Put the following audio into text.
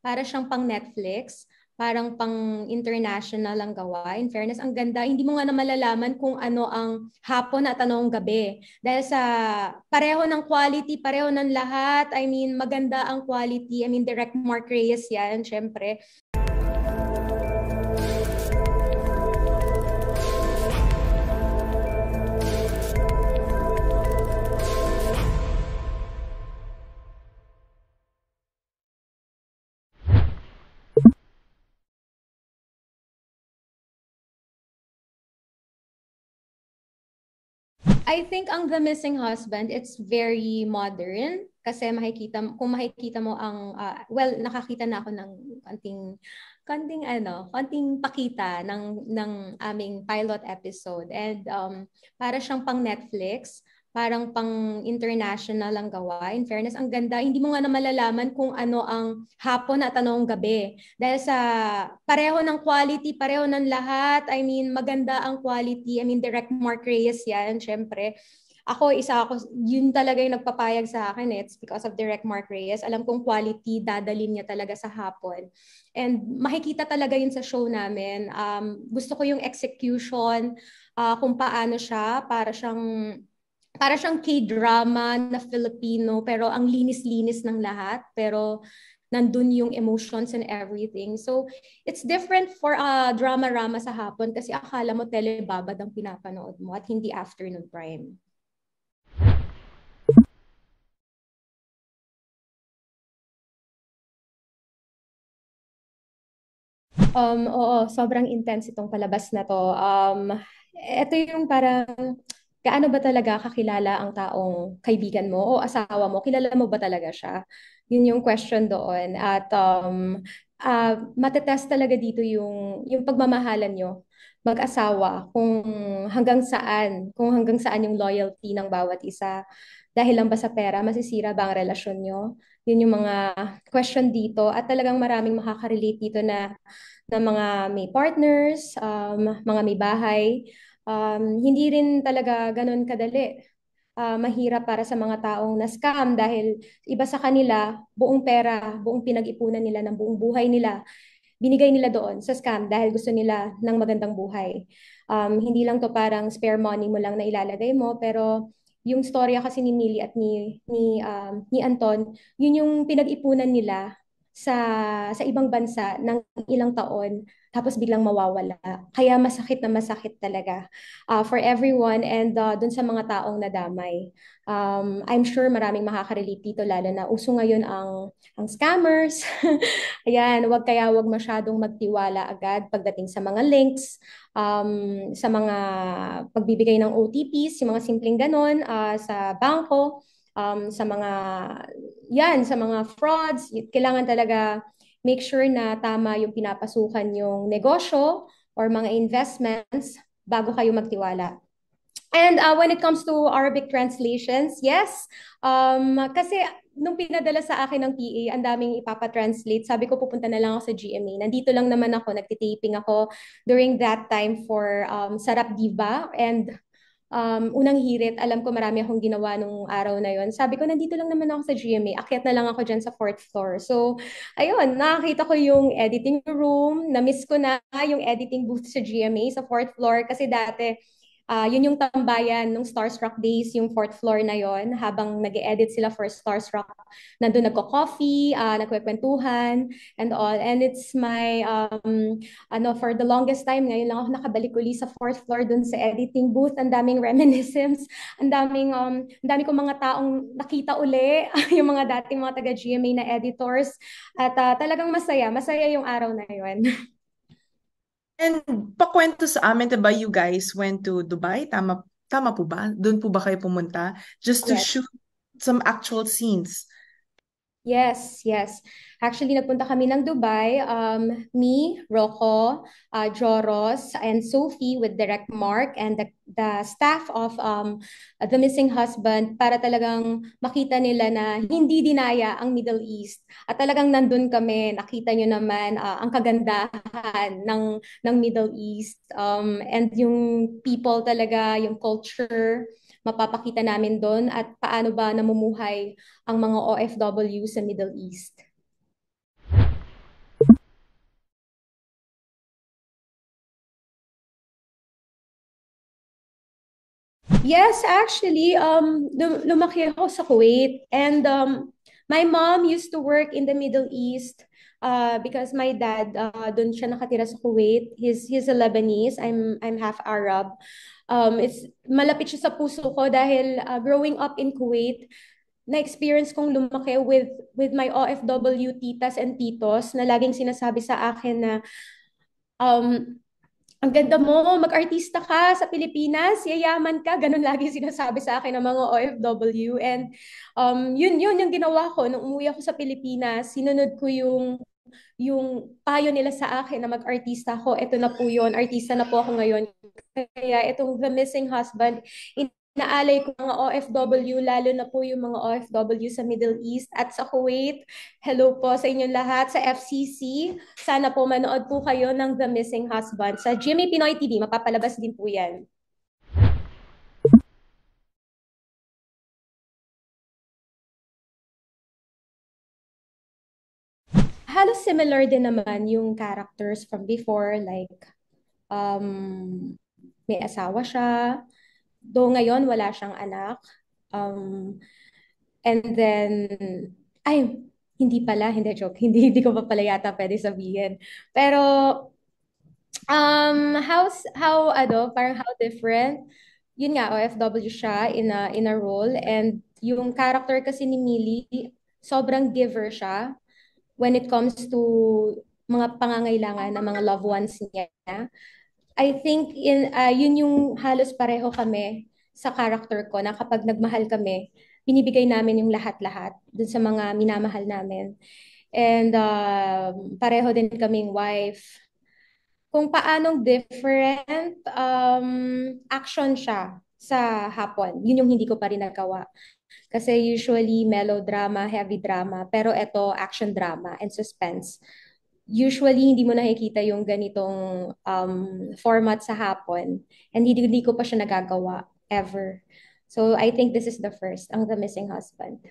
Para siyang pang Netflix, parang pang international ang gawa. In fairness, ang ganda. Hindi mo nga na malalaman kung ano ang hapon at ano ang gabi. Dahil sa pareho ng quality, pareho ng lahat. I mean, maganda ang quality. I mean, direct Mark Reyes yan, syempre. I think ang The Missing Husband, it's very modern kasi kung makikita mo ang well, nakakita na ako ng konting pakita ng aming pilot episode, and para siyang pang Netflix, parang pang international ang gawa. In fairness, ang ganda. Hindi mo nga na malalaman kung ano ang hapon at ano ang gabi. Dahil sa pareho ng quality, pareho ng lahat. I mean, maganda ang quality. I mean, direct Mark Reyes yan, syempre. Isa ako, yun talaga yung nagpapayag sa akin. It's because of direct Mark Reyes. Alam kong quality, dadalin niya talaga sa hapon. And makikita talaga yun sa show namin. Gusto ko yung execution, kung paano siya, para siyang K-drama na Filipino, pero ang linis-linis ng lahat, pero nandun yung emotions and everything. So, it's different for a drama-rama sa hapon kasi akala mo telebabad ang pinapanood mo at hindi afternoon prime. Oo, sobrang intense itong palabas na to. Ito yung parang, gaano ba talaga kakilala ang taong kaibigan mo o asawa mo? Kilala mo ba talaga siya? Yun yung question doon. At matetest talaga dito yung pagmamahalan nyo mag-asawa, kung hanggang saan yung loyalty ng bawat isa. Dahil lang ba sa pera, masisira ba ang relasyon nyo? Yun yung mga question dito. At talagang maraming makaka-relate dito na mga may partners, mga may bahay. Hindi rin talaga ganun kadali. Mahirap para sa mga taong na-scam dahil iba sa kanila, buong pera, buong pinag-ipunan nila ng buong buhay nila, binigay nila doon sa scam dahil gusto nila ng magandang buhay. Hindi lang to parang spare money mo lang na ilalagay mo, pero yung storya kasi ni Millie at ni Anton, yun yung pinag-ipunan nila sa sa ibang bansa ng ilang taon tapos biglang mawawala. Kaya masakit na masakit talaga for everyone, and dun sa mga taong nadamay. I'm sure maraming makaka-relate dito, lalo na uso ngayon ang scammers. Ayan, wag masyadong magtiwala agad pagdating sa mga links, sa mga pagbibigay ng OTPs, yung mga simpleng ganon, sa bangko, sa mga frauds. Kailangan talaga make sure na tama yung pinapasukan yung negosyo or mga investments bago kayo magtiwala. And when it comes to Arabic translations, yes. Kasi nung pinadala sa akin ng PA, ang daming ipapatranslate. Sabi ko, pupunta na lang ako sa GMA. Nandito lang naman ako, nagtitaping ako during that time for Sarap Diva. And unang hirit, alam ko marami akong ginawa nung araw na yon. Sabi ko, nandito lang naman ako sa GMA. Akyat na lang ako dyan sa fourth floor. So, ayun, nakakita ko yung editing room. Na-miss ko na yung editing booth sa GMA, sa fourth floor. Kasi dati, yun yung tambayan nung Starstruck days, yung fourth floor na yon, habang nag-edit sila for Starstruck. Nandun nagko-coffee, nagkwekwentuhan, and all. And it's my, for the longest time, ngayon lang ako nakabalik uli sa fourth floor dun sa editing booth. Ang daming reminiscence, ang dami kong mga taong nakita uli, yung mga dating mga taga-GMA na editors. At talagang masaya, masaya yung araw na yon. And pakwento sa amin, diba, you guys went to Dubai? Tama po ba? Doon po ba kayo pumunta? Just to Yes. shoot some actual scenes. Yes, yes. Actually, nagpunta kami ng Dubai. Me, Rocco, Joros, and Sophie with Direct Mark and the staff of The Missing Husband para talagang makita nila na hindi dinaya ang Middle East. At talagang nandun kami, nakita nyo naman ang kagandahan ng Middle East. And yung people talaga, yung culture, mapapakita namin doon at paano ba namumuhay ang mga OFW sa Middle East. Yes, actually, lumaki ako sa Kuwait. And my mom used to work in the Middle East because my dad, doon siya nakatira sa Kuwait. He's a Lebanese. I'm half Arab. It's malapit siya sa puso ko dahil growing up in Kuwait, na-experience kong lumaki with my OFW titas and titos na laging sinasabi sa akin na um, ang ganda mo, mag-artista ka sa Pilipinas, yayaman ka, ganun lagi sinasabi sa akin ng mga OFW. And yun yung ginawa ko nung umuwi ako sa Pilipinas, sinunod ko yung payo nila sa akin na mag-artista ako. Ito na po yun, artista na po ako ngayon. Kaya itong The Missing Husband, inaalay ko mga OFW, lalo na po yung mga OFW sa Middle East at sa Kuwait. Hello po sa inyong lahat sa FCC. Sana po manood po kayo ng The Missing Husband sa Jimmy Pinoy TV. Mapapalabas din po yan. Halos similar din naman yung characters from before. Like, may asawa siya. Though ngayon, wala siyang anak. Um, and then, ay, hindi pala, hindi joke. Hindi ko pa pala yata pwede sabihin. Pero, parang how different. Yun nga, OFW siya in a role. And yung character kasi ni Millie, sobrang giver siya when it comes to mga pangangailangan ng mga loved ones niya. I think yun yung halos pareho kami sa character ko na kapag nagmahal kami, binibigay namin yung lahat-lahat dun sa mga minamahal namin. And pareho din kaming wife. Kung paanong different action siya sa hapon. Yun yung hindi ko pa rin nagawa. Kasi usually melodrama, heavy drama, pero ito action drama and suspense. Usually hindi mo nakikita yung ganitong format sa hapon and hindi ko pa siya nagagawa ever. So I think this is the first, ang The Missing Husband.